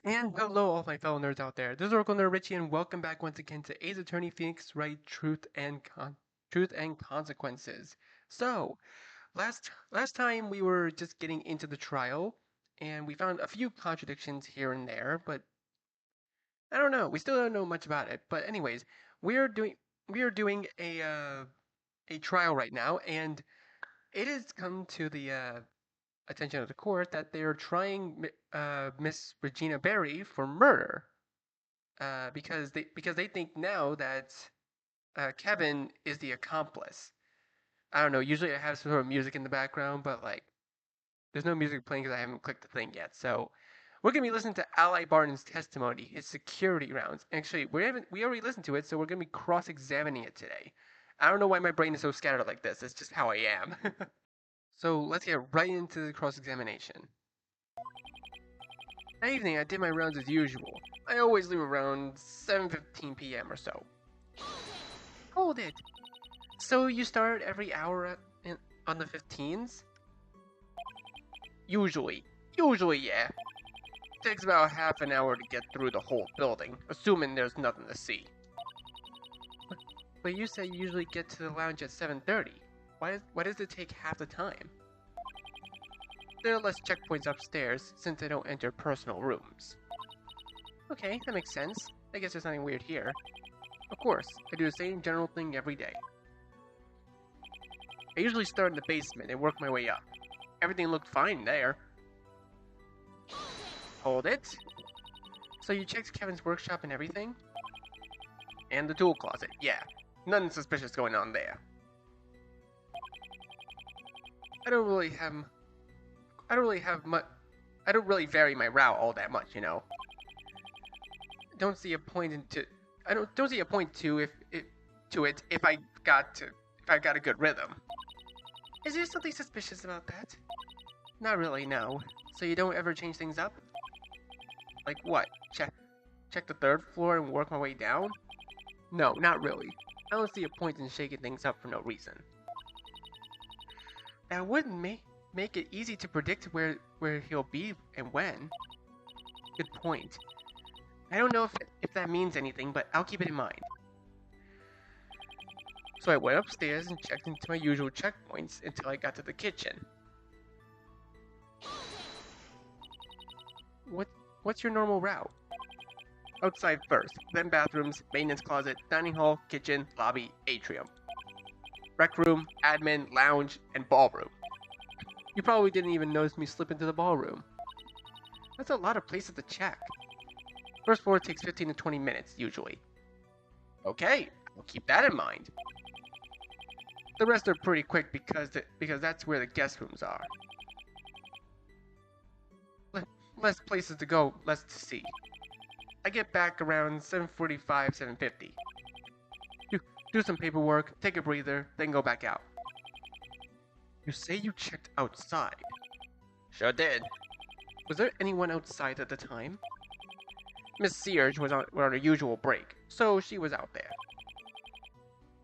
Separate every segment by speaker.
Speaker 1: And hello, all my fellow nerds out there. This is Oracle Nerd Richie, and welcome back once again to Ace Attorney Phoenix Wright Truth and Consequences. So, last time we were just getting into the trial, and we found a few contradictions here and there, but I don't know. We still don't know much about it. But anyways, we are doing a trial right now, and it has come to the attention of the court that they are trying Miss Regina Berry for murder. Because they think now that Kevin is the accomplice. I don't know. Usually I have some sort of music in the background, but like there's no music playing because I haven't clicked the thing yet. So we're gonna be listening to Ally Barton's testimony, his security rounds. Actually, we already listened to it, so we're gonna be cross-examining it today. I don't know why my brain is so scattered like this. It's just how I am. So let's get right into the cross-examination. That evening, I did my rounds as usual. I always leave around 7:15 p.m. or so. Hold it. So you start every hour on the 15s? Usually. Usually, yeah. Takes about half an hour to get through the whole building, assuming there's nothing to see. But you say you usually get to the lounge at 7:30. Why does it take half the time? There are less checkpoints upstairs since I don't enter personal rooms. Okay, that makes sense. I guess there's nothing weird here. Of course, I do the same general thing every day. I usually start in the basement and work my way up. Everything looked fine there. Hold it. So you checked Kevin's workshop and everything? And the tool closet, yeah. Nothing suspicious going on there. I don't really vary my route all that much, you know. Don't see a point don't see a point to if I got a good rhythm. Is there something suspicious about that? Not really, no. So you don't ever change things up? Like what? Check the third floor and work my way down? No, not really. I don't see a point in shaking things up for no reason. That wouldn't make it easy to predict where he'll be and when. Good point. I don't know if that means anything, but I'll keep it in mind. So I went upstairs and checked into my usual checkpoints until I got to the kitchen. What's your normal route? Outside first, then bathrooms, maintenance closet, dining hall, kitchen, lobby, atrium. Rec room, admin, lounge, and ballroom. You probably didn't even notice me slip into the ballroom. That's a lot of places to check. First floor takes 15 to 20 minutes, usually. Okay, I'll keep that in mind. The rest are pretty quick because that's where the guest rooms are. Less places to go, less to see. I get back around 7:45, 7:50. Do some paperwork, take a breather, then go back out. You say you checked outside? Sure did. Was there anyone outside at the time? Miss Sears was on her usual break, so she was out there.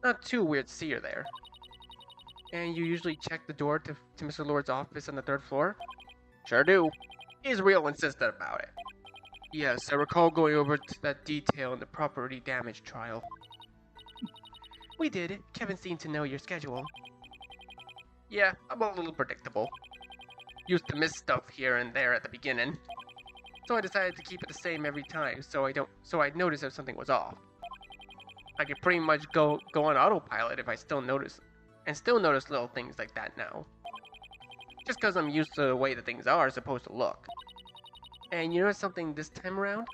Speaker 1: Not too weird to see her there. And you usually check the door to Mr. Lord's office on the third floor? Sure do. He's real insistent about it. Yes, I recall going over that detail in the property damage trial. We did. Kevin seemed to know your schedule. Yeah, I'm a little predictable. Used to miss stuff here and there at the beginning. So I decided to keep it the same every time so I'd notice if something was off. I could pretty much go on autopilot if I still notice little things like that now. Just because I'm used to the way the things are supposed to look. And you noticed something this time around?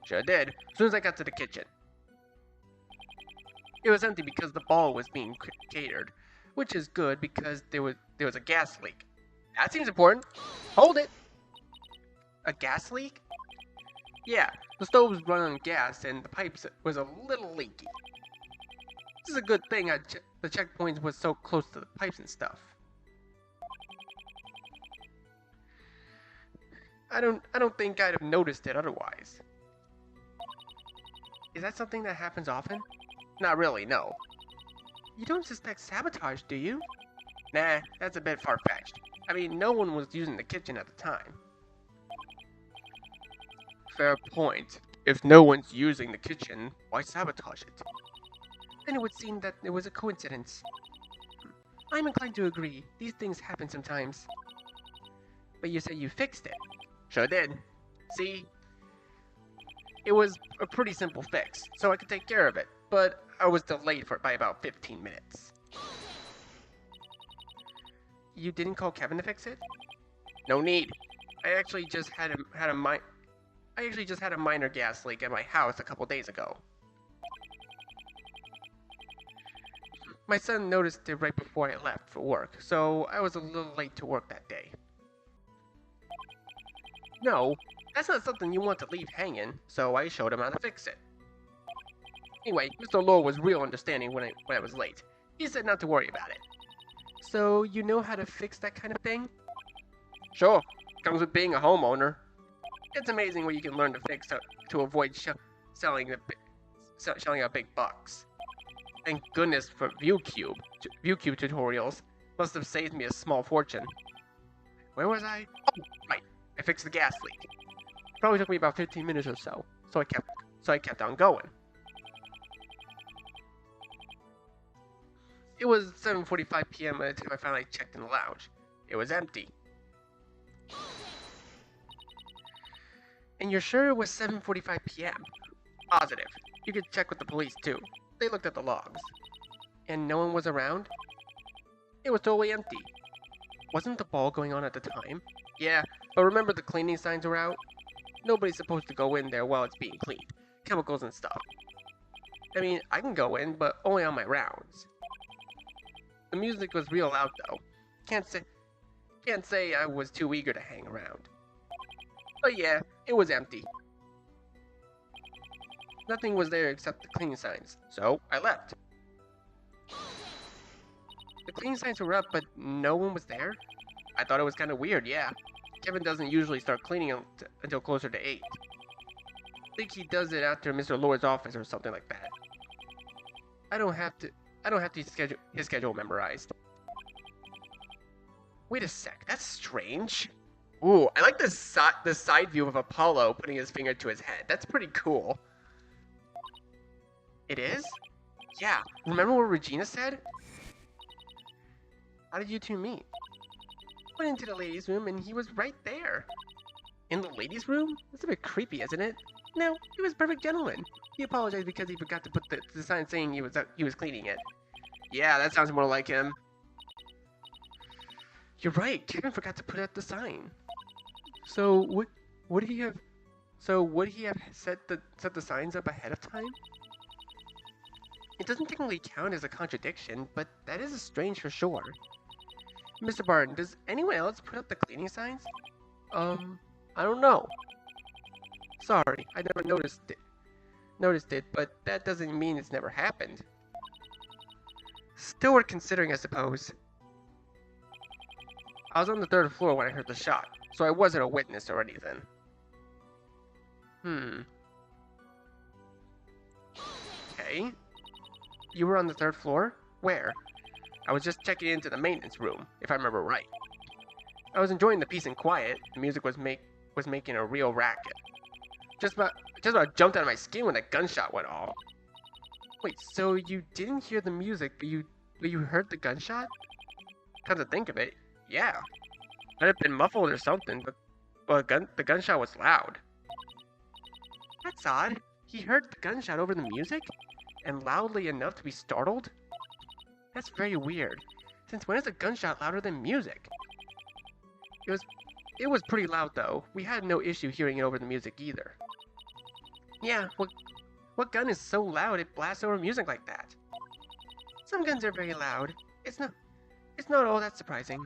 Speaker 1: Sure did, as soon as I got to the kitchen. It was empty because the ball was being catered, which is good because there was a gas leak. That seems important. Hold it! A gas leak? Yeah, the stove was running on gas and the pipes was a little leaky. This is a good thing the checkpoint was so close to the pipes and stuff. I don't think I'd have noticed it otherwise. Is that something that happens often? Not really, no. You don't suspect sabotage, do you? Nah, that's a bit far-fetched. I mean, no one was using the kitchen at the time. fair point. If no one's using the kitchen, why sabotage it?
Speaker 2: Then it would seem that it was a coincidence. I'm inclined to agree. These things happen sometimes. But you said you fixed it.
Speaker 1: Sure did. See? It was a pretty simple fix, so I could take care of it, but I was delayed for it by about 15 minutes.
Speaker 2: You didn't call Kevin to fix it?
Speaker 1: No need. I actually just had a minor gas leak at my house a couple days ago. My son noticed it right before I left for work, so I was a little late to work that day. No, that's not something you want to leave hanging, so I showed him how to fix it. Anyway, Mr. Lowell was real understanding when I was late. He said not to worry about it.
Speaker 2: So you know how to fix that kind of thing?
Speaker 1: Sure, comes with being a homeowner. It's amazing what you can learn to fix to avoid selling out big bucks. Thank goodness for ViewCube tutorials. Must have saved me a small fortune. Where was I? Oh, right. I fixed the gas leak. Probably took me about 15 minutes or so, so I kept on going. It was 7:45 p.m. by the time I finally checked in the lounge. It was empty.
Speaker 2: And you're sure it was 7:45 p.m.?
Speaker 1: Positive. You could check with the police too. They looked at the logs.
Speaker 2: And no one was around?
Speaker 1: It was totally empty.
Speaker 2: Wasn't the ball going on at the time?
Speaker 1: Yeah, but remember the cleaning signs were out? Nobody's supposed to go in there while it's being cleaned. Chemicals and stuff. I mean, I can go in, but only on my rounds. The music was real loud though. Can't say I was too eager to hang around. But yeah, it was empty. Nothing was there except the cleaning signs, so I left.
Speaker 2: The cleaning signs were up, but no one was there?
Speaker 1: I thought it was kind of weird, yeah. Kevin doesn't usually start cleaning until closer to 8. I think he does it after Mr. Lord's office or something like that. I don't have his schedule memorized.
Speaker 2: Wait a sec, that's strange.
Speaker 1: Ooh, I like the side view of Apollo putting his finger to his head. That's pretty cool.
Speaker 2: It is?
Speaker 1: Yeah, remember what Regina said?
Speaker 2: How did you two meet? Went into the ladies' room and he was right there.
Speaker 1: In the ladies' room?
Speaker 2: That's a bit creepy, isn't it? No, he was a perfect gentleman. He apologized because he forgot to put the sign saying he was cleaning it.
Speaker 1: Yeah, that sounds more like him.
Speaker 2: You're right, Kevin forgot to put up the sign. So would he have set the signs up ahead of time? It doesn't technically count as a contradiction, but that is strange for sure. Mr. Barton, does anyone else put up the cleaning signs?
Speaker 1: I don't know.
Speaker 2: Sorry, I never noticed it, but that doesn't mean it's never happened. Still worth considering, I suppose.
Speaker 1: I was on the 3rd floor when I heard the shot, so I wasn't a witness or anything.
Speaker 2: Okay. You were on the 3rd floor? Where?
Speaker 1: I was just checking into the maintenance room, if I remember right. I was enjoying the peace and quiet. The music was making a real racket. Just about jumped out of my skin when a gunshot went off.
Speaker 2: Wait, so you didn't hear the music, but you heard the gunshot?
Speaker 1: Come to think of it, yeah. Might have been muffled or something, but the gunshot was loud.
Speaker 2: That's odd. He heard the gunshot over the music? And loudly enough to be startled? That's very weird. Since when is a gunshot louder than music? It was pretty loud though. We had no issue hearing it over the music either. Yeah, what gun is so loud it blasts over music like that? Some guns are very loud. It's not all that surprising.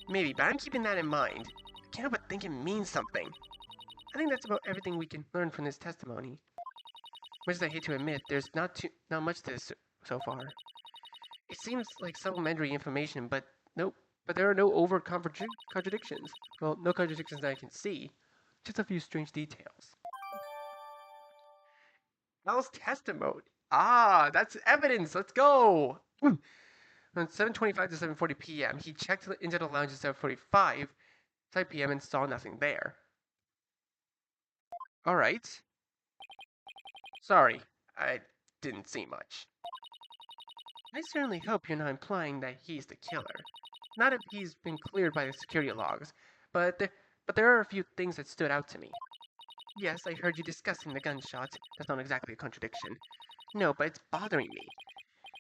Speaker 2: Maybe, but I'm keeping that in mind. I can't help but think it means something. I think that's about everything we can learn from this testimony. Much as I hate to admit, there's not much to this so far. It seems like supplementary information, but there are no overt contradictions. Well, no contradictions that I can see. Just a few strange details. Al's testimony. Ah, that's evidence. Let's go. From 7:25 to 7:40 p.m., he checked into the lounge at 7:45 p.m. and saw nothing there.
Speaker 1: Alright. Sorry, I didn't see much. I certainly hope you're not implying that he's the killer. Not if he's been cleared by the security logs, but there are a few things that stood out to me. Yes, I heard you discussing the gunshots. That's not exactly a contradiction. No, but it's bothering me.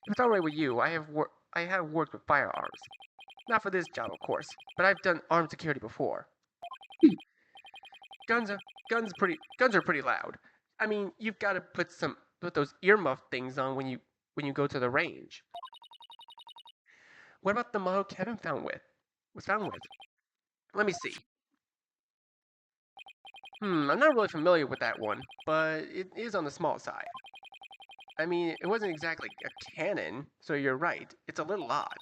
Speaker 1: If it's alright with you, I have worked with firearms. Not for this job, of course, but I've done armed security before. Guns are guns are pretty loud. I mean, you've got to put those earmuff things on when you go to the range. What about the model Kevin was found with? Let me see. I'm not really familiar with that one, but it is on the small side. I mean, it wasn't exactly a cannon, so you're right. It's a little odd.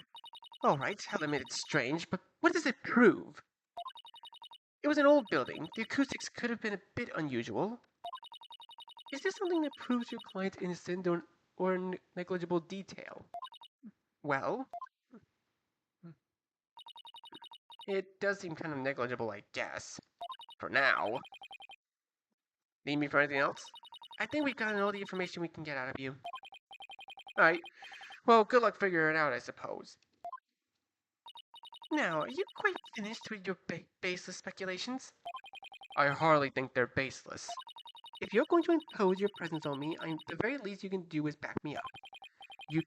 Speaker 1: Alright, I'll admit it's strange, but what does it prove? It was an old building. The acoustics could have been a bit unusual. Is this something that proves your client's innocent or negligible detail? Well, it does seem kind of negligible, I guess. For now. Need me for anything else? I think we've gotten all the information we can get out of you. Alright. Well, good luck figuring it out, I suppose. Now, are you quite finished with your baseless speculations? I hardly think they're baseless. If you're going to impose your presence on me, the very least you can do is back me up. You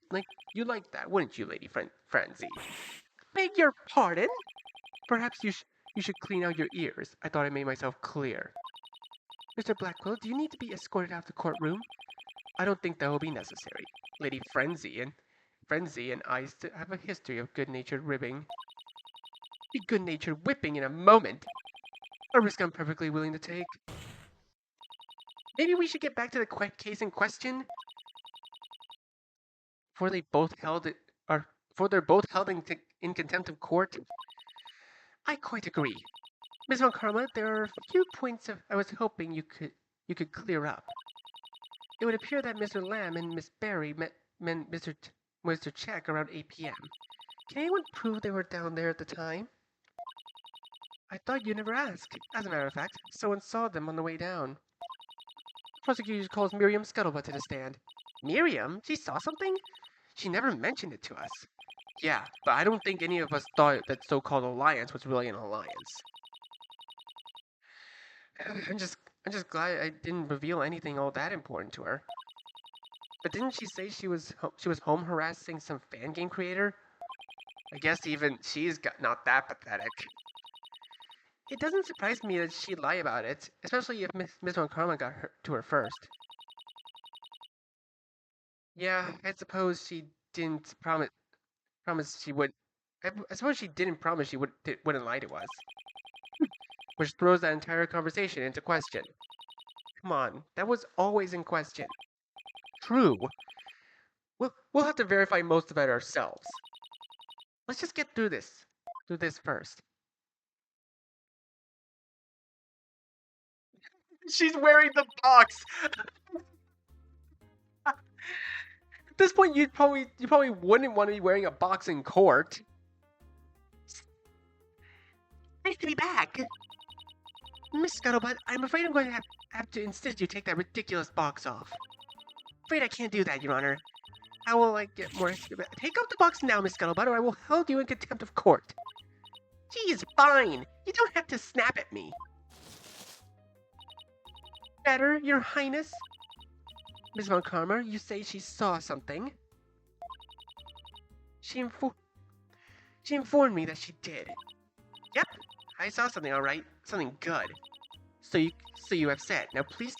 Speaker 1: like that, wouldn't you, Lady Francie? Beg your pardon? Perhaps you should clean out your ears. I thought I made myself clear. Mr. Blackwell, do you need to be escorted out of the courtroom? I don't think that will be necessary. Lady Frenzy and I still have a history of good-natured ribbing. Be good-natured whipping in a moment. A risk I'm perfectly willing to take. Maybe we should get back to the case in question. For they're both held in contempt of court. I quite agree. Ms. Von Karma, there are a few points I was hoping you could clear up. It would appear that Mr. Lamb and Miss Barry met Mr. Check around 8 p.m. Can anyone prove they were down there at the time? I thought you never asked. As a matter of fact, someone saw them on the way down. Prosecutor calls Miriam Scuttlebutt to the stand. Miriam? She saw something? She never mentioned it to us. Yeah, but I don't think any of us thought that so-called alliance was really an alliance. I'm just glad I didn't reveal anything all that important to her. But didn't she say she was home harassing some fan game creator? I guess even she's not that pathetic. It doesn't surprise me that she'd lie about it, especially if Miss Von Karma got to her first. Yeah, I suppose she didn't promise she would. I suppose she didn't promise she wouldn't lie to us. Which throws that entire conversation into question. Come on, that was always in question. True. We'll have to verify most of it ourselves. Let's just get through this first. She's wearing the box. At this point, you probably wouldn't want to be wearing a box in court. Nice to be back. Miss Scuttlebutt, I'm afraid I'm going to have to insist you take that ridiculous box off. Afraid I can't do that, Your Honor. How will I get more... Take off the box now, Miss Scuttlebutt, or I will hold you in contempt of court. Geez, fine. You don't have to snap at me. Better, Your Highness? Miss Von Karma, you say she saw something. She informed me that she did. Yep, I saw something, all right. Something good. So you have said. Now please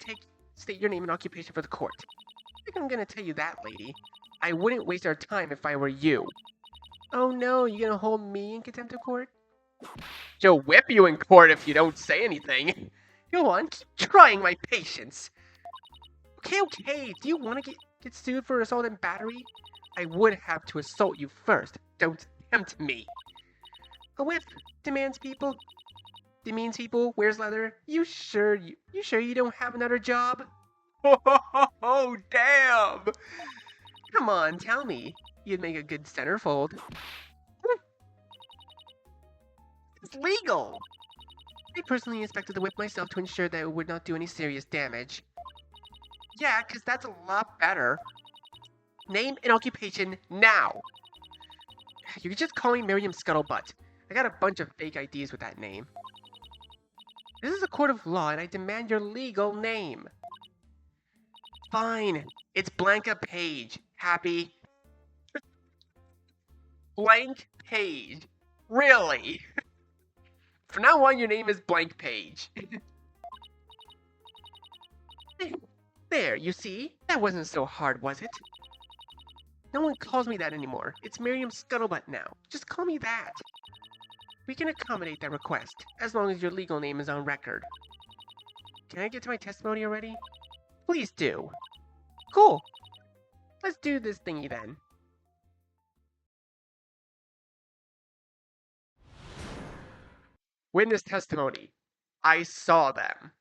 Speaker 1: state your name and occupation for the court. I think I'm gonna tell you that, lady. I wouldn't waste our time if I were you. Oh no, you gonna hold me in contempt of court? She'll whip you in court if you don't say anything. Go on, keep trying my patience. Okay, do you want to get sued for assault and battery? I would have to assault you first. Don't tempt me. A whip demands people. Demeans people, wears leather. You sure you don't have another job? Oh, damn! Come on, tell me. You'd make a good centerfold. It's legal.
Speaker 2: I personally inspected the whip myself to ensure that it would not do any serious damage.
Speaker 1: Yeah, 'cause that's a lot better.
Speaker 2: Name and occupation now! You can just call me Miriam Scuttlebutt. I got a bunch of fake IDs with that name. This is a court of law and I demand your legal name.
Speaker 1: Fine. It's Blanca Page. Happy?
Speaker 2: Blank Page.
Speaker 1: Really?
Speaker 2: From now on, your name is Blank Page. There, you see? That wasn't so hard, was it? No one calls me that anymore. It's Miriam Scuttlebutt now. Just call me that. We can accommodate that request, as long as your legal name is on record. Can I get to my testimony already? Please do. Cool. Let's do this thingy then. Witness testimony. I saw them.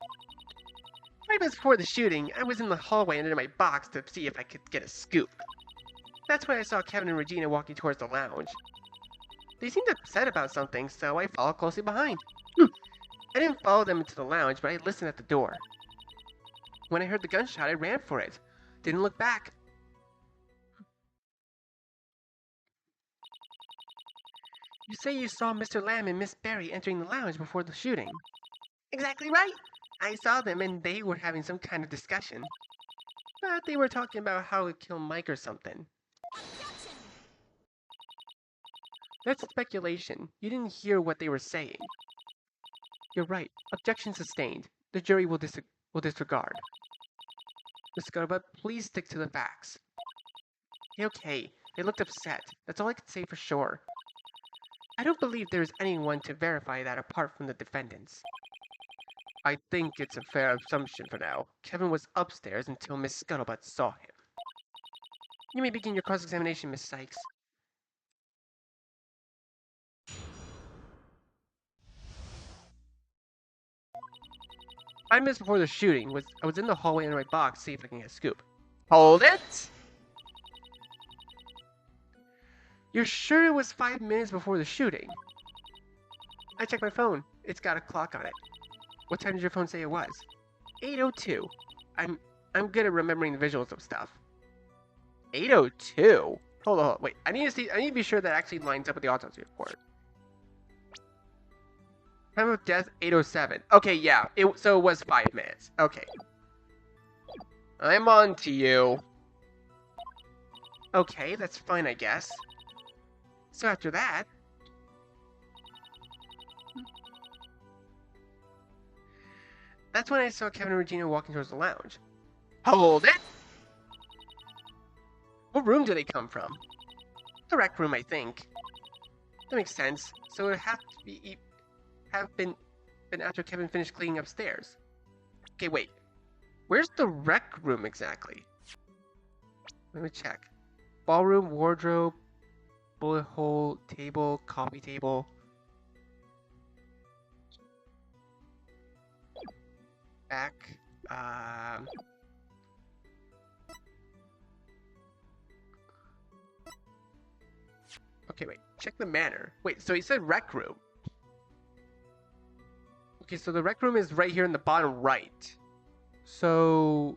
Speaker 2: Right before the shooting, I was in the hallway under my box to see if I could get a scoop. That's when I saw Kevin and Regina walking towards the lounge. They seemed upset about something, so I followed closely behind. I didn't follow them into the lounge, but I listened at the door. When I heard the gunshot, I ran for it. Didn't look back. You say you saw Mr. Lamb and Miss Berry entering the lounge before the shooting. Exactly right. I saw them and they were having some kind of discussion. But they were talking about how to kill Mike or something. That's speculation. You didn't hear what they were saying. You're right. Objection sustained. The jury will disregard. Miss Scuttlebutt, please stick to the facts. Okay. They looked upset. That's all I can say for sure. I don't believe there is anyone to verify that apart from the defendants. I think it's a fair assumption for now. Kevin was upstairs until Miss Scuttlebutt saw him. You may begin your cross-examination, Miss Sykes. 5 minutes before the shooting, I was in the hallway under my box to see if I can get a scoop. Hold it! You're sure it was 5 minutes before the shooting? I checked my phone. It's got a clock on it. What time did your phone say it was? 8:02. I'm good at remembering the visuals of stuff. 8:02? Hold on, wait. I need to be sure that actually lines up with the autopsy report. Time of death, 8:07. Okay, yeah. So it was 5 minutes. Okay. I'm on to you. Okay, that's fine, I guess. So after that... That's when I saw Kevin and Regina walking towards the lounge. Hold it! What room did they come from? The rec room, I think. That makes sense. So it would have been after Kevin finished cleaning upstairs. Okay, wait. Where's the rec room exactly? Let me check. Ballroom, wardrobe, bullet hole, table, coffee table. Back. Okay, wait. Check the manor. Wait, so he said rec room. Okay, so the rec room is right here in the bottom right. So...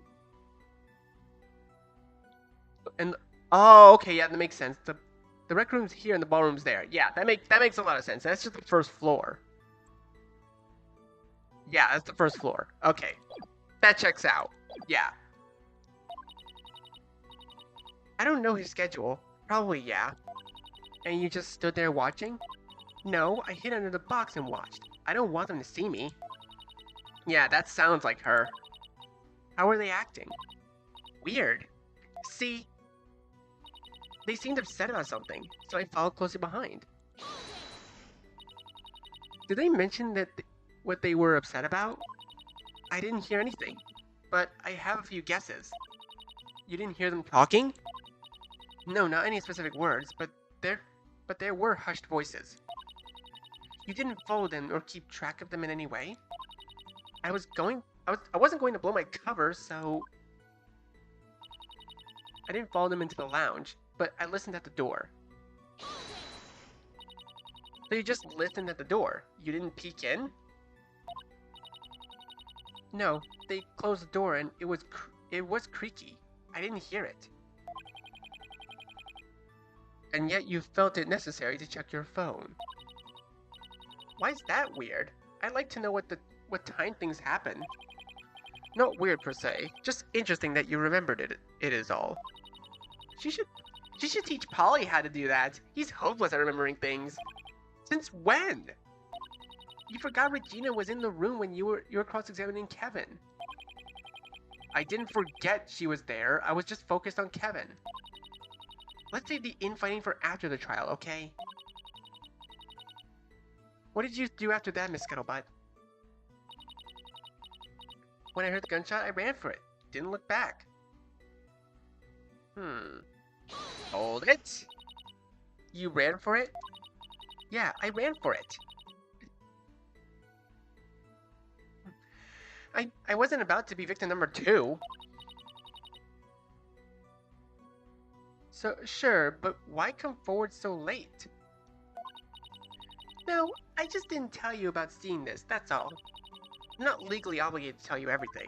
Speaker 2: And... Oh, okay, yeah, that makes sense. The rec room's here and the ballroom's there. Yeah, that makes a lot of sense. That's just the first floor. Yeah, that's the first floor. Okay. That checks out. Yeah. I don't know his schedule. Probably, yeah. And you just stood there watching? No, I hid under the box and watched. I don't want them to see me. Yeah, that sounds like her. How are they acting? Weird. See? They seemed upset about something, so I followed closely behind. Did they mention that what they were upset about? I didn't hear anything, but I have a few guesses. You didn't hear them talking? No, not any specific words, but there were hushed voices. You didn't follow them or keep track of them in any way? I wasn't going to blow my cover, so I didn't follow them into the lounge, but I listened at the door. So you just listened at the door. You didn't peek in?
Speaker 1: No, they closed the door and it was creaky. I didn't hear it. And yet you felt it necessary to check your phone. Why is that weird? I'd like to know what time things happen. Not weird per se, just interesting that you remembered it. It is all. She should teach Polly how to do that. He's hopeless at remembering things. Since when? You forgot Regina was in the room when you were cross-examining Kevin. I didn't forget she was there. I was just focused on Kevin. Let's save the infighting for after the trial, okay? What did you do after that, Miss Scuttlebutt? When I heard the gunshot, I ran for it. Didn't look back. Hold it! You ran for it? Yeah, I ran for it. I wasn't about to be victim number 2. So, sure, but why come forward so late? No, I just didn't tell you about seeing this, that's all. I'm not legally obligated to tell you everything.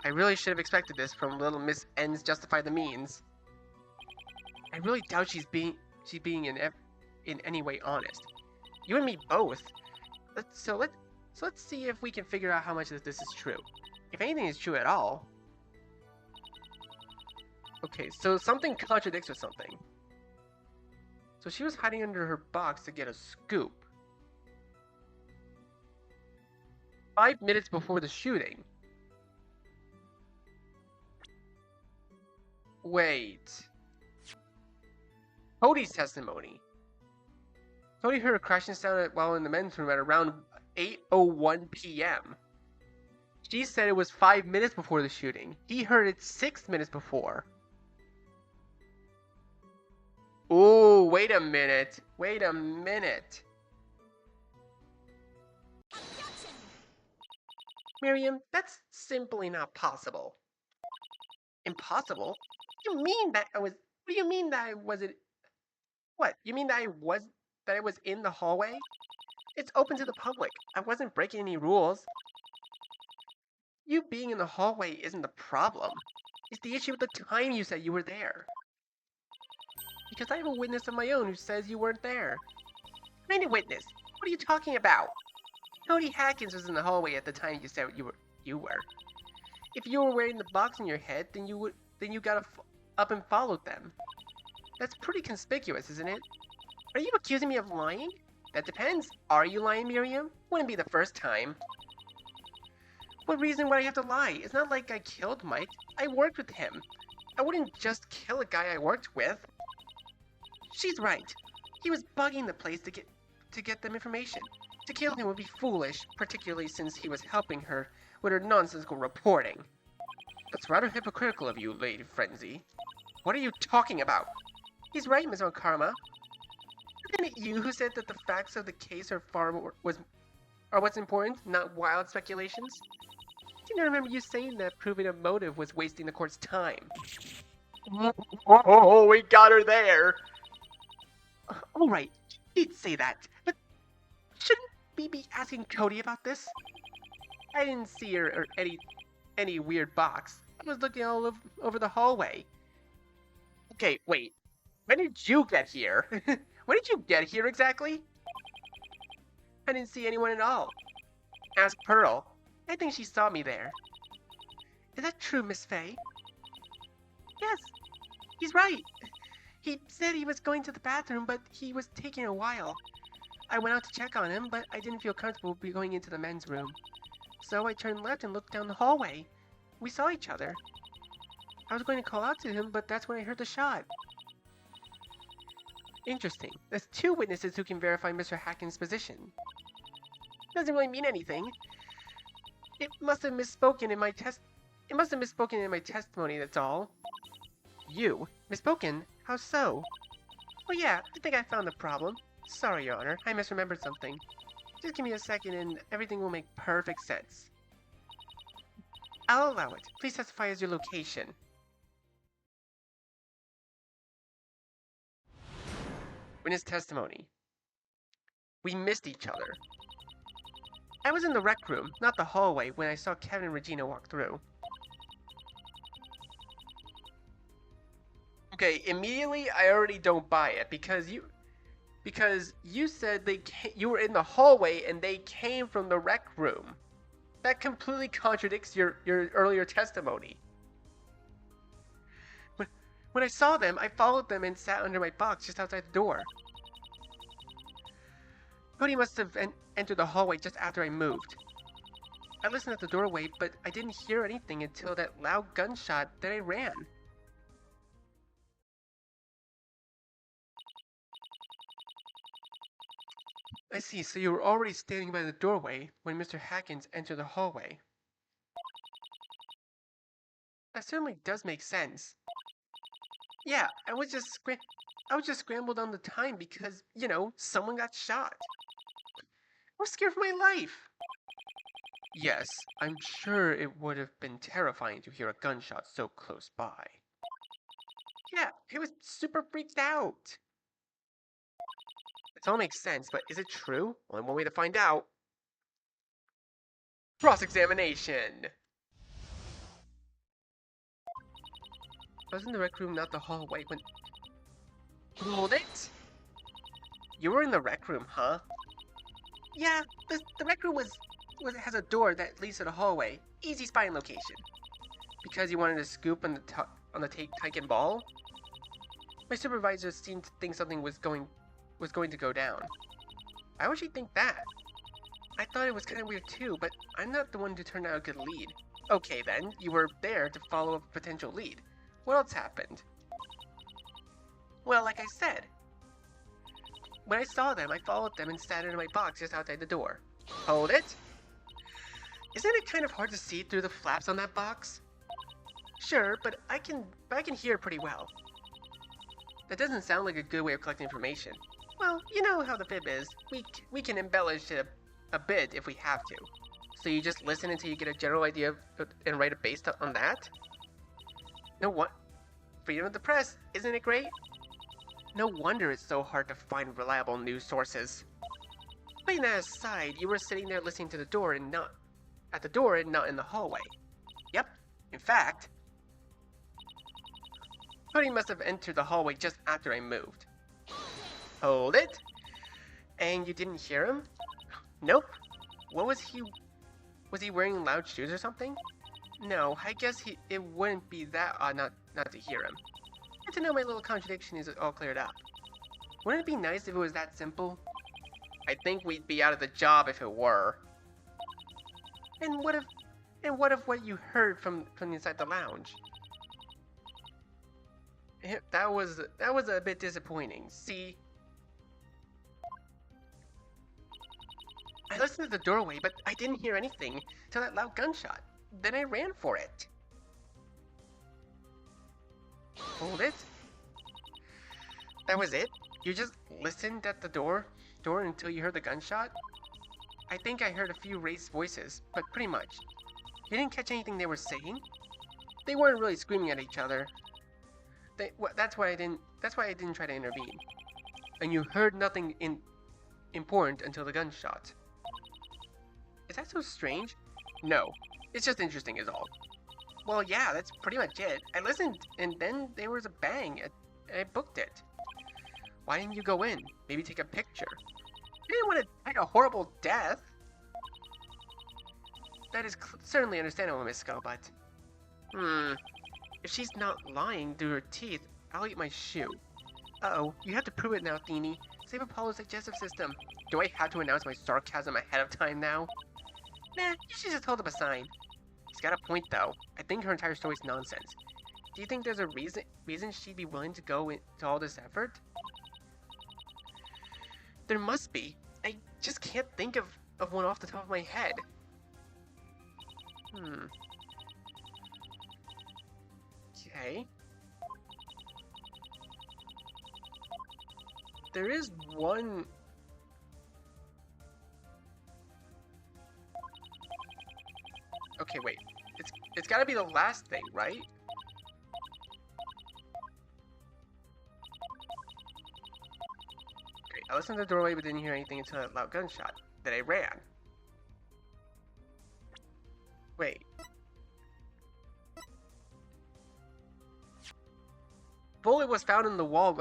Speaker 1: I really should have expected this from little Miss Ends Justify the Means. I really doubt she's being in any way honest. You and me both. So let's see if we can figure out how much of this is true. If anything is true at all. Okay, so something contradicts with something. So she was hiding under her box to get a scoop. 5 minutes before the shooting. Wait. Cody's testimony. Cody heard a crashing sound while in the men's room at around 8:01 p.m. She said it was 5 minutes before the shooting. He heard it 6 minutes before. Ooh, wait a minute. Wait a minute.
Speaker 3: Objection!
Speaker 1: Miriam, that's simply not possible. Impossible? What do you mean that I was... What do you mean that I wasn't... What? You mean that I was in the hallway? It's open to the public. I wasn't breaking any rules. You being in the hallway isn't the problem. It's the issue with the time you said you were there. Because I have a witness of my own who says you weren't there. What kind of witness? What are you talking about? Cody Hatkins was in the hallway at the time you said you were. If you were wearing the box on your head, then you got up and followed them. That's pretty conspicuous, isn't it? Are you accusing me of lying? That depends. Are you lying, Miriam? Wouldn't be the first time. What reason would I have to lie? It's not like I killed Mike. I worked with him. I wouldn't just kill a guy I worked with. She's right. He was bugging the place to get them information. To kill him would be foolish, particularly since he was helping her with her nonsensical reporting. That's rather hypocritical of you, Lady Frenzy. What are you talking about? He's right, Ms. Karma. Isn't it you who said that the facts of the case are what's important, not wild speculations? I remember you saying that proving a motive was wasting the court's time. Oh, we got her there! Alright, you did say that, but shouldn't we be asking Cody about this? I didn't see her or any weird box. I was looking all over the hallway. Okay, wait. When did you get here? When did you get here exactly? I didn't see anyone at all. Ask Pearl. I think she saw me there. Is that true, Miss Faye? Yes, he's right. He said he was going to the bathroom, but he was taking a while. I went out to check on him, but I didn't feel comfortable going into the men's room. So I turned left and looked down the hallway. We saw each other. I was going to call out to him, but that's when I heard the shot. Interesting. There's 2 witnesses who can verify Mr. Hatkins' position. Doesn't really mean anything. It must have misspoken in my testimony, that's all. You? Misspoken? How so? Oh yeah, I think I found the problem. Sorry, Your Honor, I misremembered something. Just give me a second and everything will make perfect sense. I'll allow it. Please testify as your location. Witness testimony. We missed each other.
Speaker 2: I was in the rec room, not the hallway, when I saw Kevin and Regina walk through. Okay, immediately I already don't buy it because you said you were in the hallway and they came from the rec room. That completely contradicts your earlier testimony. When I saw them, I followed them and sat under my box just outside the door. Cody must have entered the hallway just after I moved. I listened at the doorway, but I didn't hear anything until that loud gunshot that I ran. I see, so you were already standing by the doorway when Mr. Hackins entered the hallway. That certainly does make sense. Yeah, I was just scrambled on the time because, someone got shot. I was scared for my life. Yes, I'm sure it would have been terrifying to hear a gunshot so close by. Yeah, I was super freaked out. It all makes sense, but is it true? Only one way to find out. Cross-examination! I was in the rec room, not the hallway, when... Hold it! You were in the rec room, huh? Yeah, the rec room has a door that leads to the hallway. Easy spying location. Because you wanted to scoop on the Taken ball? My supervisor seemed to think something was going to go down. Why would she think that? I thought it was kind of weird too, but I'm not the one who turned out a good lead. Okay then, you were there to follow up a potential lead. What else happened? Well, like I said, when I saw them, I followed them and sat in my box just outside the door. Hold it! Isn't it kind of hard to see through the flaps on that box? Sure, but I can hear pretty well. That doesn't sound like a good way of collecting information. Well, you know how the fib is. We can embellish it a bit if we have to. So you just listen until you get a general idea and write it based on that? No what? Freedom of the press, isn't it great? No wonder it's so hard to find reliable news sources. Putting that aside, you were sitting there listening to the door and not at the door and not in the hallway. Yep. In fact, Cody must have entered the hallway just after I moved. Hold it. And you didn't hear him? Nope. What was he? Was he wearing loud shoes or something? No, I guess it wouldn't be that odd not to hear him. Good to know my little contradiction is all cleared up. Wouldn't it be nice if it was that simple? I think we'd be out of the job if it were. And what if what you heard from inside the lounge? That was a bit disappointing. See, I listened to the doorway, but I didn't hear anything till that loud gunshot. Then I ran for it. Hold it. That was it? You just listened at the door until you heard the gunshot? I think I heard a few raised voices, but pretty much. You didn't catch anything they were saying? They weren't really screaming at each other. That's why I didn't try to intervene. And you heard nothing important until the gunshot. Is that so strange? No, it's just interesting is all. Well, yeah, that's pretty much it. I listened, and then there was a bang, and I booked it. Why didn't you go in? Maybe take a picture. You didn't want to take a horrible death. That is certainly understandable, Miss Skull, but... If she's not lying through her teeth, I'll eat my shoe. Uh-oh, you have to prove it now, Theenie. Save Apollo's digestive system. Do I have to announce my sarcasm ahead of time now? Nah, you should just hold up a sign. She's got a point, though. I think her entire story's nonsense. Do you think there's a reason she'd be willing to go into all this effort? There must be. I just can't think of one off the top of my head. Okay. There is one... Okay, wait. It's gotta be the last thing, right? Okay, I listened to the doorway but didn't hear anything until that loud gunshot. Then I ran. Wait. Bullet was found in the wall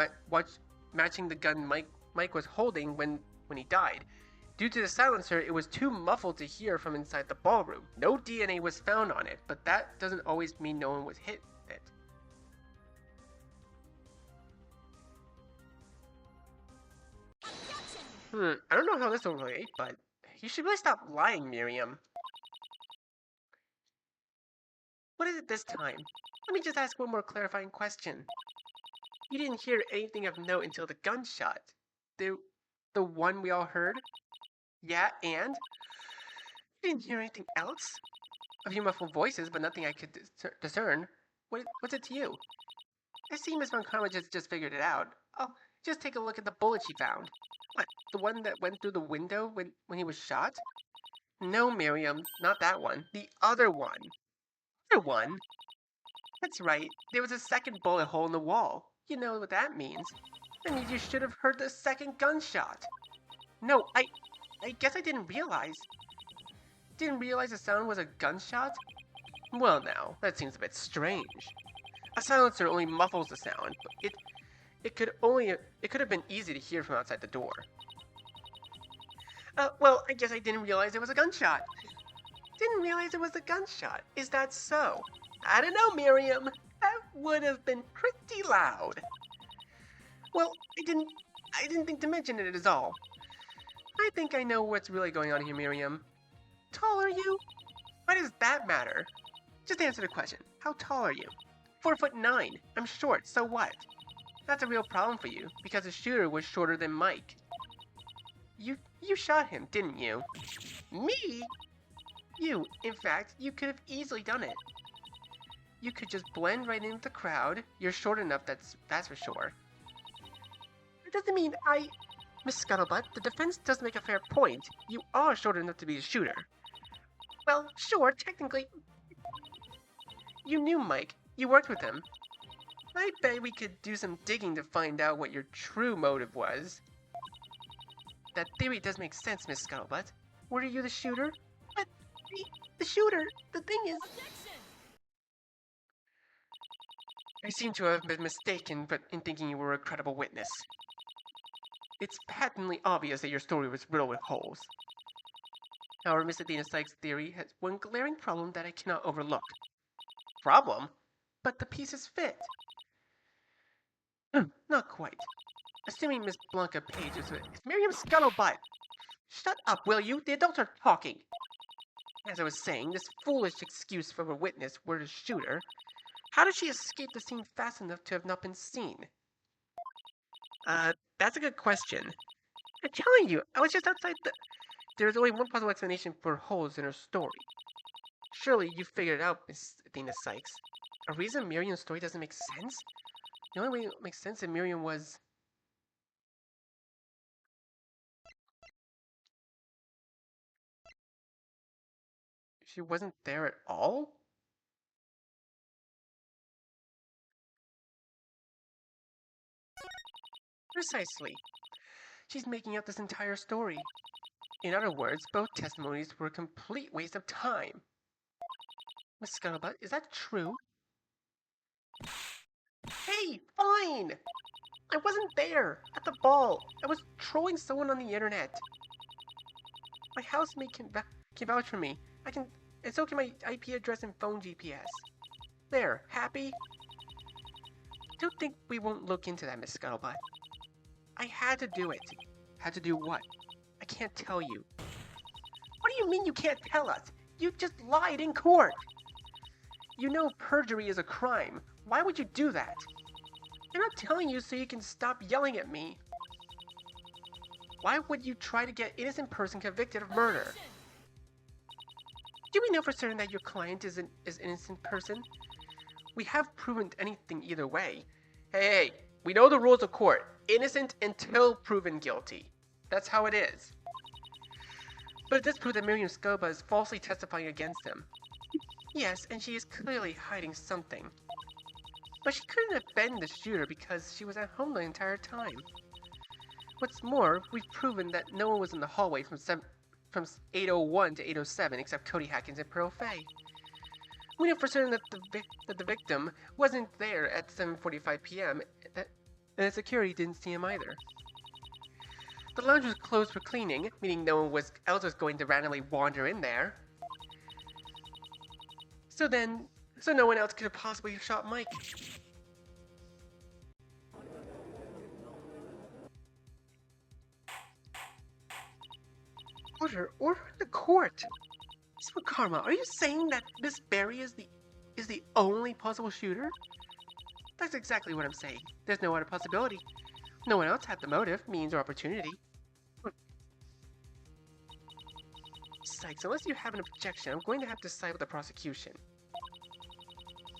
Speaker 2: matching the gun Mike was holding when he died. Due to the silencer, it was too muffled to hear from inside the ballroom. No DNA was found on it, but that doesn't always mean no one was hit it. I don't know how this will relate, but you should really stop lying, Miriam. What is it this time? Let me just ask one more clarifying question. You didn't hear anything of note until the gunshot. The one we all heard? Yeah, and? You didn't hear anything else? A few muffled voices, but nothing I could discern. What's it to you? I see Miss Von Karma just figured it out. Oh, just take a look at the bullet she found. What, the one that went through the window when he was shot? No, Miriam, not that one. The other one. Other one? That's right. There was a second bullet hole in the wall. You know what that means. That means you should have heard the second gunshot. No, I guess I didn't realize. Didn't realize the sound was a gunshot? Well now, that seems a bit strange. A silencer only muffles the sound, but it could have been easy to hear from outside the door. Well, I guess I didn't realize it was a gunshot. Didn't realize it was a gunshot. Is that so? I don't know, Miriam. That would have been pretty loud. Well, I didn't think to mention it at all. I think I know what's really going on here, Miriam. Tall are you? Why does that matter? Just answer the question. How tall are you? 4'9". I'm short, so what? That's a real problem for you, because the shooter was shorter than Mike. You shot him, didn't you? Me? You, in fact, you could have easily done it. You could just blend right into the crowd. You're short enough, that's for sure. It doesn't mean Miss Scuttlebutt, the defense does make a fair point. You are short enough to be a shooter. Well, sure, technically. You knew Mike. You worked with him. I bet we could do some digging to find out what your true motive was. That theory does make sense, Miss Scuttlebutt. Were you the shooter? But the shooter, the thing is... Objection! I seem to have been mistaken in thinking you were a credible witness. It's patently obvious that your story was riddled with holes. However, Miss Athena Sykes' theory has one glaring problem that I cannot overlook. Problem? But the pieces fit. Not quite. Assuming Miss Blanca Page is Miriam Scuttlebutt! Shut up, will you? The adults are talking. As I was saying, this foolish excuse for a witness were the shooter. How did she escape the scene fast enough to have not been seen? That's a good question. I'm telling you, I was just outside the... There's only one possible explanation for holes in her story. Surely you figured it out, Miss Athena Sykes. A reason Miriam's story doesn't make sense? The only way it makes sense if Miriam was... She wasn't there at all? Precisely. She's making up this entire story. In other words, both testimonies were a complete waste of time. Miss Scuttlebutt, is that true? Hey, fine! I wasn't there, at the ball. I was trolling someone on the internet. My housemate can vouch for me. It's okay, my IP address and phone GPS. There, happy? Don't think we won't look into that, Miss Scuttlebutt. I had to do it. Had to do what? I can't tell you. What do you mean you can't tell us? You just lied in court. You know perjury is a crime. Why would you do that? I'm not telling you so you can stop yelling at me. Why would you try to get innocent person convicted of murder? Do we know for certain that your client is an innocent person? We have proven anything either way. Hey, we know the rules of court. Innocent until proven guilty. That's how it is. But it does prove that Miriam Scuttlebutt is falsely testifying against him. Yes, and she is clearly hiding something. But she couldn't have been the shooter because she was at home the entire time. What's more, we've proven that no one was in the hallway from 8:01 to 8:07 except Cody Hackins and Pearl Fay. We know for certain that the victim wasn't there at 7:45 p.m. And security didn't see him either. The lounge was closed for cleaning, meaning no one else was going to randomly wander in there. So no one else could have possibly have shot Mike. Order in the court. So Karma, are you saying that Miss Berry is the only possible shooter? That's exactly what I'm saying. There's no other possibility. No one else had the motive, means, or opportunity. Sykes, unless you have an objection, I'm going to have to side with the prosecution.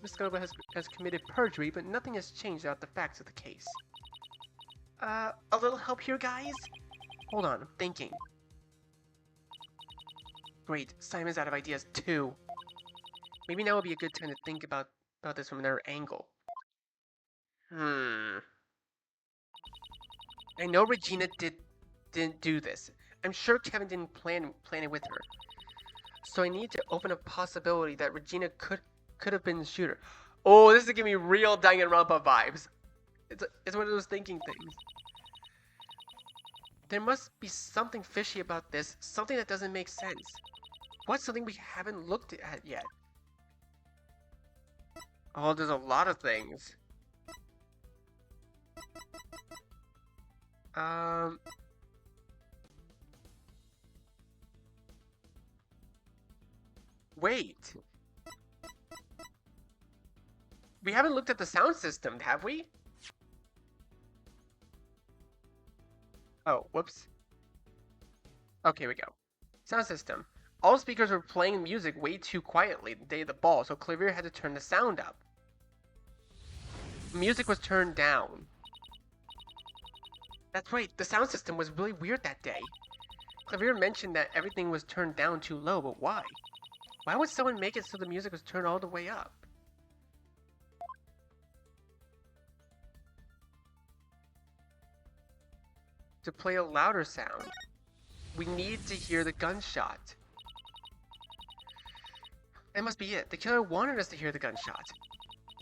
Speaker 2: Miss Scova has committed perjury, but nothing has changed about the facts of the case. A little help here, guys? Hold on, I'm thinking. Great, Simon's out of ideas too. Maybe now would be a good time to think about this from another angle. I know Regina didn't do this. I'm sure Kevin didn't plan it with her. So I need to open a possibility that Regina could have been the shooter. Oh, this is giving me real Danganronpa vibes. It's one of those thinking things. There must be something fishy about this, something that doesn't make sense. What's something we haven't looked at yet? Oh, there's a lot of things. Wait. We haven't looked at the sound system, have we? Oh, whoops. Okay, here we go. Sound system. All speakers were playing music way too quietly the day of the ball, so Clavier had to turn the sound up. Music was turned down. That's right, the sound system was really weird that day. Clavier mentioned that everything was turned down too low, but why? Why would someone make it so the music was turned all the way up? To play a louder sound, we need to hear the gunshot. That must be it. The killer wanted us to hear the gunshot.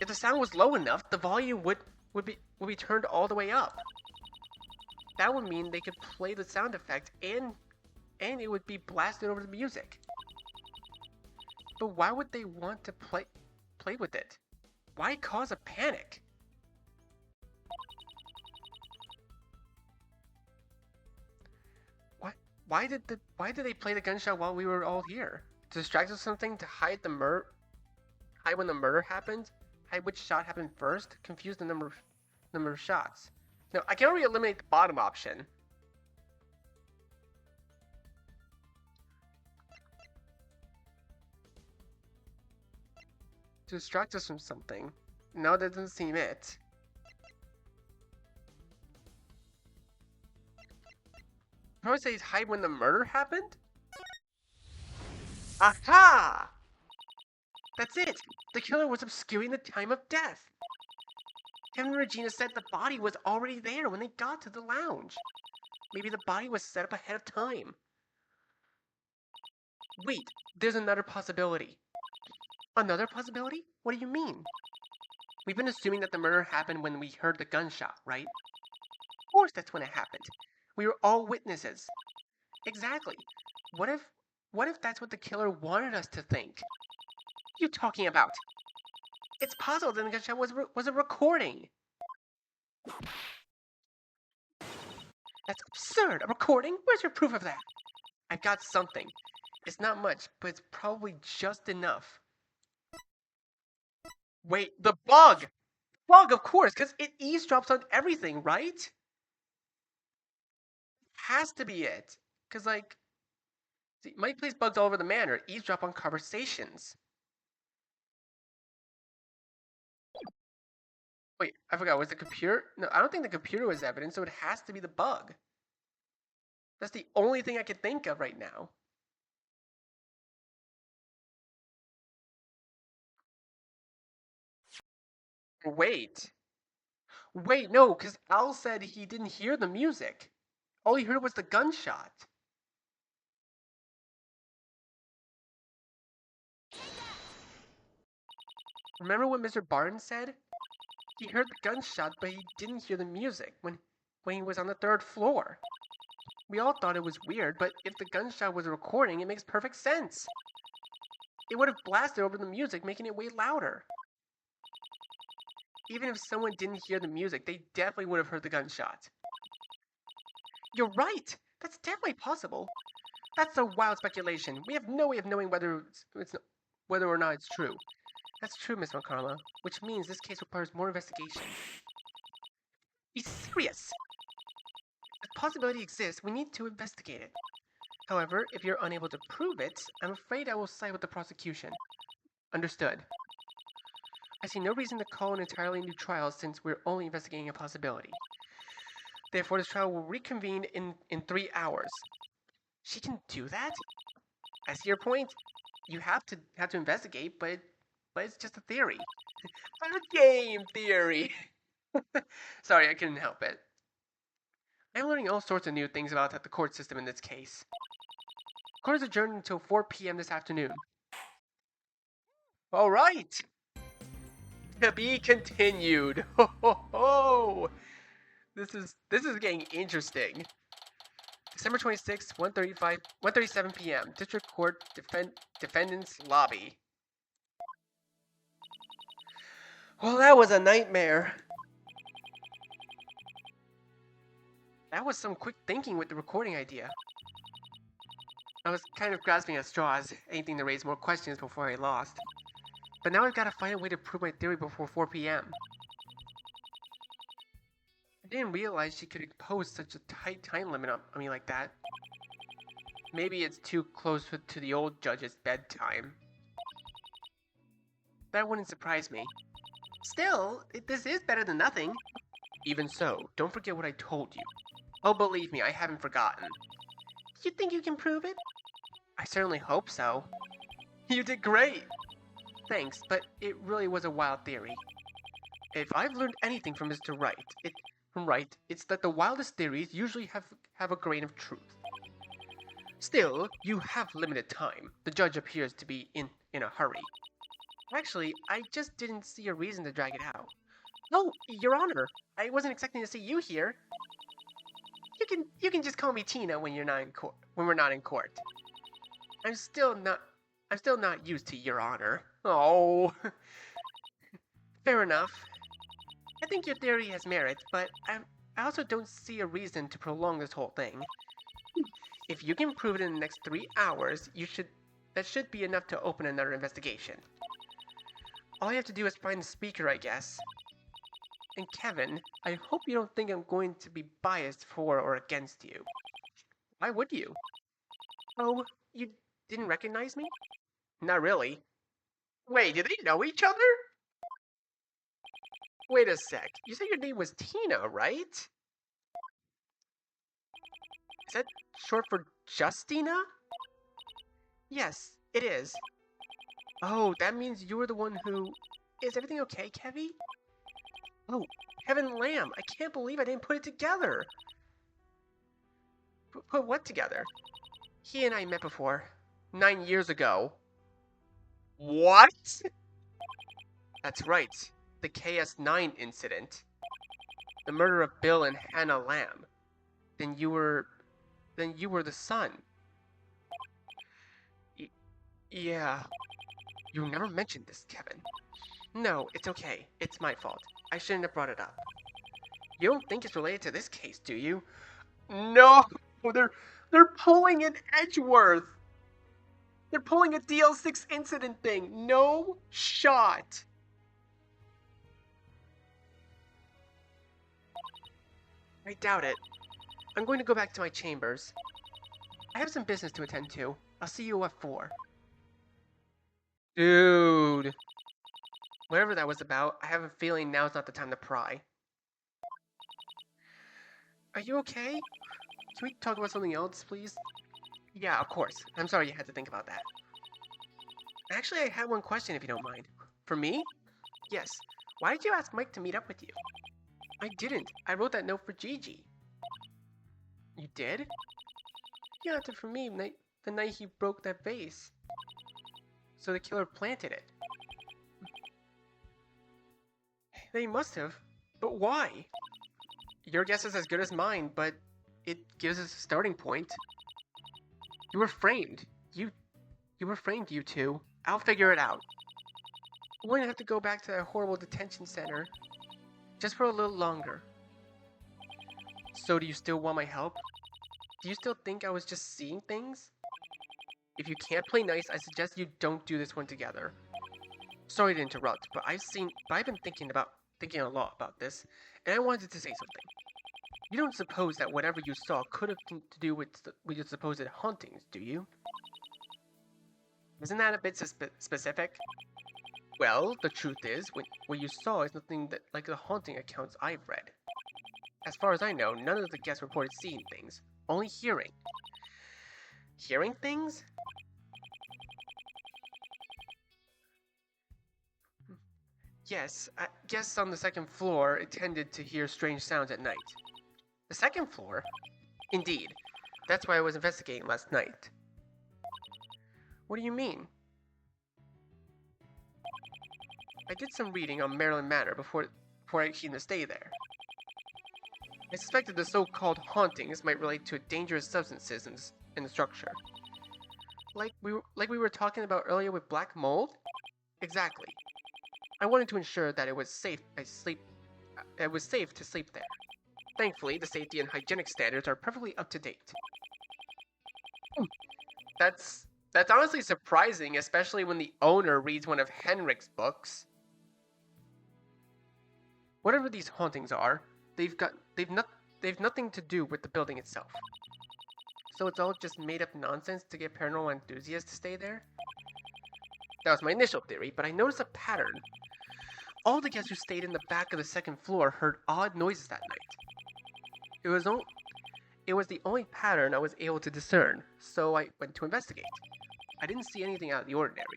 Speaker 2: If the sound was low enough, the volume would be turned all the way up. That would mean they could play the sound effect and it would be blasted over the music. But why would they want to play with it? Why cause a panic? Why did they play the gunshot while we were all here? To distract us from something? To hide when the murder happened? Hide which shot happened first? Confuse the number of shots. No, I can already eliminate the bottom option. To distract us from something. No, that doesn't seem it. Probably say hide when the murder happened? Aha! That's it! The killer was obscuring the time of death. Kevin and Regina said the body was already there when they got to the lounge. Maybe the body was set up ahead of time. Wait, there's another possibility. Another possibility? What do you mean? We've been assuming that the murder happened when we heard the gunshot, right? Of course that's when it happened. We were all witnesses. Exactly. What if that's what the killer wanted us to think? What are you talking about? It's possible that the gunshot was a recording. That's absurd. A recording? Where's your proof of that? I've got something. It's not much, but it's probably just enough. Wait, the bug! Bug, of course, because it eavesdrops on everything, right? Has to be it. Because, like, see, Mike plays bugs all over the manor, eavesdrop on conversations. Wait, I forgot, was the computer? No, I don't think the computer was evidence, so it has to be the bug. That's the only thing I can think of right now. Wait. Wait, no, because Al said he didn't hear the music. All he heard was the gunshot.
Speaker 1: Remember what Mr. Barnes said? He heard the gunshot, but he didn't hear the music when he was on the 3rd floor. We all thought it was weird, but if the gunshot was a recording, it makes perfect sense. It would have blasted over the music, making it way louder. Even if someone didn't hear the music, they definitely would have heard the gunshot. You're right! That's definitely possible. That's a wild speculation. We have no way of knowing whether or not it's true. That's true, Miss McCarla, which means this case requires more investigation. Be serious! If the possibility exists, we need to investigate it. However, if you're unable to prove it, I'm afraid I will side with the prosecution. Understood. I see no reason to call an entirely new trial since we're only investigating a possibility. Therefore, this trial will reconvene in 3 hours. She can do that? I see your point. You have to investigate, but it's just a theory. A game theory! Sorry, I couldn't help it. I'm learning all sorts of new things about the court system in this case. Court is adjourned until 4 p.m. this afternoon. All right. To be continued. Ho ho ho! This is getting interesting. December 26th, 1:37 p.m. District Court Defendant's Lobby. Well, that was a nightmare. That was some quick thinking with the recording idea. I was kind of grasping at straws, anything to raise more questions before I lost. But now I've got to find a way to prove my theory before 4 p.m. I didn't realize she could impose such a tight time limit on me like that. Maybe it's too close to the old judge's bedtime. That wouldn't surprise me. Still, this is better than nothing. Even so, don't forget what I told you. Oh, believe me, I haven't forgotten. You think you can prove it? I certainly hope so. You did great! Thanks, but it really was a wild theory. If I've learned anything from Mr. Wright, it's that the wildest theories usually have a grain of truth. Still, you have limited time. The judge appears to be in a hurry. Actually, I just didn't see a reason to drag it out. No, Your Honor, I wasn't expecting to see you here. You can just call me Tina when you're not in court. When we're not in court. I'm still not used to Your Honor. Oh. Fair enough. I think your theory has merit, but I also don't see a reason to prolong this whole thing. If you can prove it in the next 3 hours, that should be enough to open another investigation. All you have to do is find the speaker, I guess. And Kevin, I hope you don't think I'm going to be biased for or against you. Why would you? Oh, you didn't recognize me? Not really. Wait, do they know each other? Wait a sec. You said your name was Tina, right? Is that short for Justina? Yes, it is. Oh, that means you were the one who... Is everything okay, Kevy? Oh, Kevin Lamb, I can't believe I didn't put it together. Put what together? He and I met before. 9 years ago. What? That's right. The KS9 incident. The murder of Bill and Hannah Lamb. Then you were the son. Yeah. You never mentioned this, Kevin. No, it's okay. It's my fault. I shouldn't have brought it up. You don't think it's related to this case, do you? No! They're pulling an Edgeworth! They're pulling a DL6 incident thing! No shot! I doubt it. I'm going to go back to my chambers. I have some business to attend to. I'll see you at 4. Dude. Whatever that was about, I have a feeling now's not the time to pry. Are you okay? Can we talk about something else, please? Yeah, of course. I'm sorry you had to think about that. Actually, I had one question if you don't mind. For me? Yes. Why did you ask Mike to meet up with you? I didn't. I wrote that note for Gigi. You did? He left it for me the night he broke that vase. So the killer planted it.
Speaker 2: They must have. But why? Your guess is as good as mine, but it gives us a starting point. You were framed. You were framed, you two. I'll figure it out. We're going to have to go back to that horrible detention center. Just for a little longer. So do you still want my help? Do you still think I was just seeing things? If you can't play nice, I suggest you don't do this one together. Sorry to interrupt, but I've been thinking a lot about this, and I wanted to say something. You don't suppose that whatever you saw could have to do with your supposed hauntings, do you? Isn't that a bit specific? Well, the truth is, what you saw is nothing like the haunting accounts I've read. As far as I know, none of the guests reported seeing things, only hearing. Hearing things? Yes, guests on the second floor tended to hear strange sounds at night. The second floor? Indeed. That's why I was investigating last night. What do you mean? I did some reading on Maryland Manor before I came to stay there. I suspected the so-called hauntings might relate to dangerous substances in the structure. Like we were talking about earlier with black mold? Exactly. I wanted to ensure that it was safe to sleep there. Thankfully, the safety and hygienic standards are perfectly up to date. That's honestly surprising, especially when the owner reads one of Henrik's books. Whatever these hauntings are, they've nothing to do with the building itself. So it's all just made up nonsense to get paranormal enthusiasts to stay there? That was my initial theory, but I noticed a pattern. All the guests who stayed in the back of the second floor heard odd noises that night. It was the only pattern I was able to discern, so I went to investigate. I didn't see anything out of the ordinary.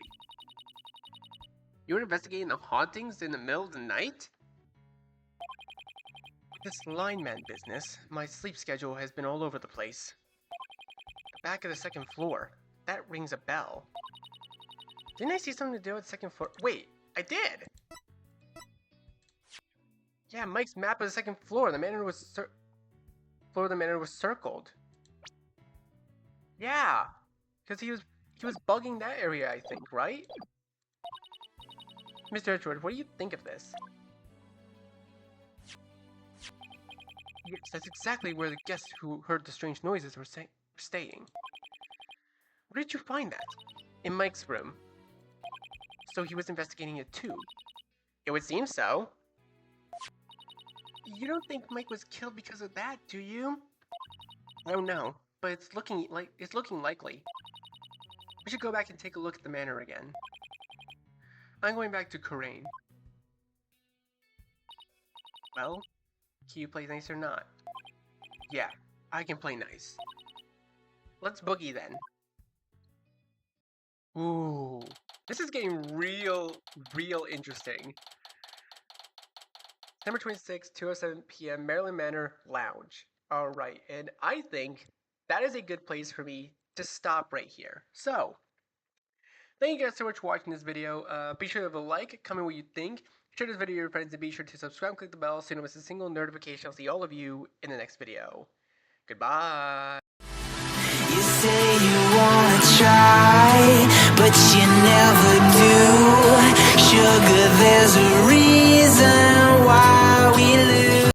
Speaker 2: You were investigating the hauntings in the middle of the night? With this lineman business, my sleep schedule has been all over the place. The back of the second floor. That rings a bell. Didn't I see something to do with the second floor? Wait, I did! Yeah, Mike's map of the second floor. The manor was circled. Yeah, because he was bugging that area, I think, right? Mr. Edgeworth, what do you think of this? Yes, that's exactly where the guests who heard the strange noises were staying. Where did you find that? In Mike's room. So he was investigating it too. It would seem so. You don't think Mike was killed because of that, do you? I don't know, but it's looking likely. We should go back and take a look at the manor again. I'm going back to Coraine. Well, can you play nice or not? Yeah, I can play nice. Let's boogie then. Ooh, this is getting real interesting. September 26, 2:07 p.m. Maryland Manor Lounge. Alright, and I think that is a good place for me to stop right here. So, thank you guys so much for watching this video. Be sure to leave a like, comment what you think, share this video with your friends, and be sure to subscribe and click the bell so you don't miss a single notification. I'll see all of you in the next video. Goodbye!
Speaker 3: You say you wanna try, but you never do. Sugar, there's a reason.